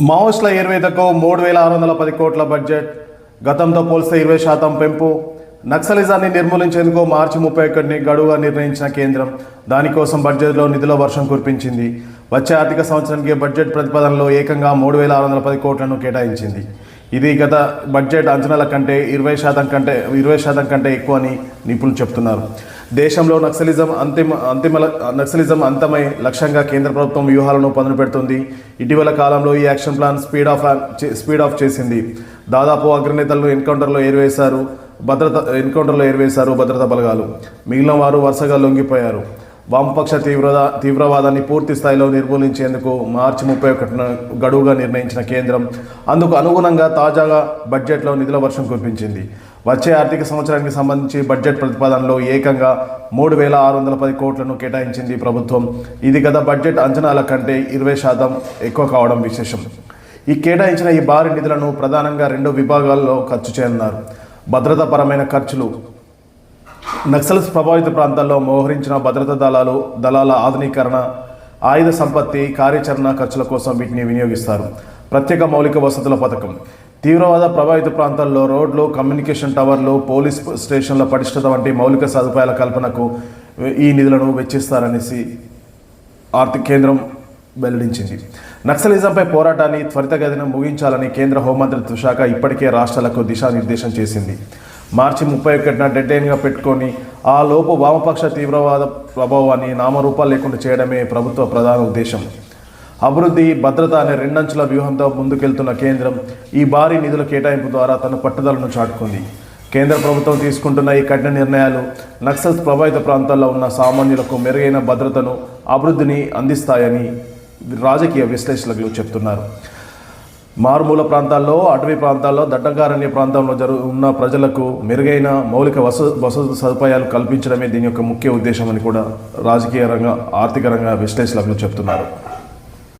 మావోయిస్టుల ఏర్వేతకు 3,610 కోట్ల బడ్జెట్, గతంతో పోల్స్తే 20% పెంపు. నక్సలిజాన్ని నిర్మూలించేందుకు మార్చి 31ని గడువుగా నిర్ణయించిన కేంద్రం దానికోసం బడ్జెట్లో నిధుల వర్షం కురిపించింది. వచ్చే ఆర్థిక సంవత్సరానికి బడ్జెట్ ప్రతిపాదనలో ఏకంగా 3,610 కోట్లను కేటాయించింది. ఇది గత బడ్జెట్ అంచనాల కంటే 20% కంటే ఎక్కువ అని నిపుణులు చెప్తున్నారు. దేశంలో నక్సలిజం అంతమై లక్ష్యంగా కేంద్ర ప్రభుత్వం వ్యూహాలను పదును పెడుతుంది. ఇటీవల కాలంలో ఈ యాక్షన్ ప్లాన్ స్పీడ్ ఆఫ్ చేసింది. దాదాపు అగ్రనేతలను ఎన్కౌంటర్లో ఏరివేశారు భద్రతా బలగాలు. మిగిలిన వారు వరుసగా లొంగిపోయారు. వామపక్ష తీవ్రవాదాన్ని పూర్తి స్థాయిలో నిర్మూలించేందుకు మార్చి 31న గడువుగా నిర్ణయించిన కేంద్రం అందుకు అనుగుణంగా తాజాగా బడ్జెట్లో నిధుల వర్షం కురిపించింది. వచ్చే ఆర్థిక సంవత్సరానికి సంబంధించి బడ్జెట్ ప్రతిపాదనలో ఏకంగా 3,610 కోట్లను కేటాయించింది ప్రభుత్వం. ఇది గత బడ్జెట్ అంచనాల కంటే 20% ఎక్కువ కావడం విశేషం. ఈ కేటాయించిన ఈ భారీ నిధులను ప్రధానంగా 2 విభాగాల్లో ఖర్చు చేయనున్నారు. భద్రతాపరమైన ఖర్చులు. నక్సల్స్ ప్రభావిత ప్రాంతాల్లో మోహరించిన భద్రతా దళాల ఆధునీకరణ, ఆయుధ సంపత్తి, కార్యాచరణ ఖర్చుల కోసం వీటిని వినియోగిస్తారు. ప్రత్యేక మౌలిక వసతుల పథకం. తీవ్రవాద ప్రభావిత ప్రాంతాల్లో రోడ్లు, కమ్యూనికేషన్ టవర్లు, పోలీస్ స్టేషన్ల పటిష్టత వంటి మౌలిక సదుపాయాల కల్పనకు ఈ నిధులను వెచ్చిస్తారనేసి ఆర్థిక కేంద్రం వెల్లడించింది. నక్సలిజంపై పోరాటాన్ని త్వరితగతిన ముగించాలని కేంద్ర హోంమంత్రిత్వ శాఖ ఇప్పటికే రాష్ట్రాలకు దిశానిర్దేశం చేసింది. మార్చి 31న డెడ్లైన్గా పెట్టుకొని ఆ లోపు వామపక్ష తీవ్రవాద ప్రభావాన్ని నామరూపాలు లేకుండా చేయడమే ప్రభుత్వ ప్రధాన ఉద్దేశం. అభివృద్ధి, భద్రత అనే 2 అంచుల వ్యూహంతో ముందుకెళ్తున్న కేంద్రం ఈ భారీ నిధుల కేటాయింపు ద్వారా తన పట్టుదలను చాటుకుంది. కేంద్ర ప్రభుత్వం తీసుకుంటున్న ఈ కఠిన నిర్ణయాలు నక్సల్స్ ప్రభావిత ప్రాంతాల్లో ఉన్న సామాన్యులకు మెరుగైన భద్రతను, అభివృద్ధిని అందిస్తాయని రాజకీయ విశ్లేషకులు చెప్తున్నారు. మారుమూల ప్రాంతాల్లో, అటవీ ప్రాంతాల్లో, దట్టకారణ్య ప్రాంతంలో ఉన్న ప్రజలకు మెరుగైన మౌలిక వసతి సదుపాయాలు కల్పించడమే దీని యొక్క ముఖ్య ఉద్దేశం అని కూడా రాజకీయ రంగ, ఆర్థిక రంగ విశ్లేషకులు చెప్తున్నారు.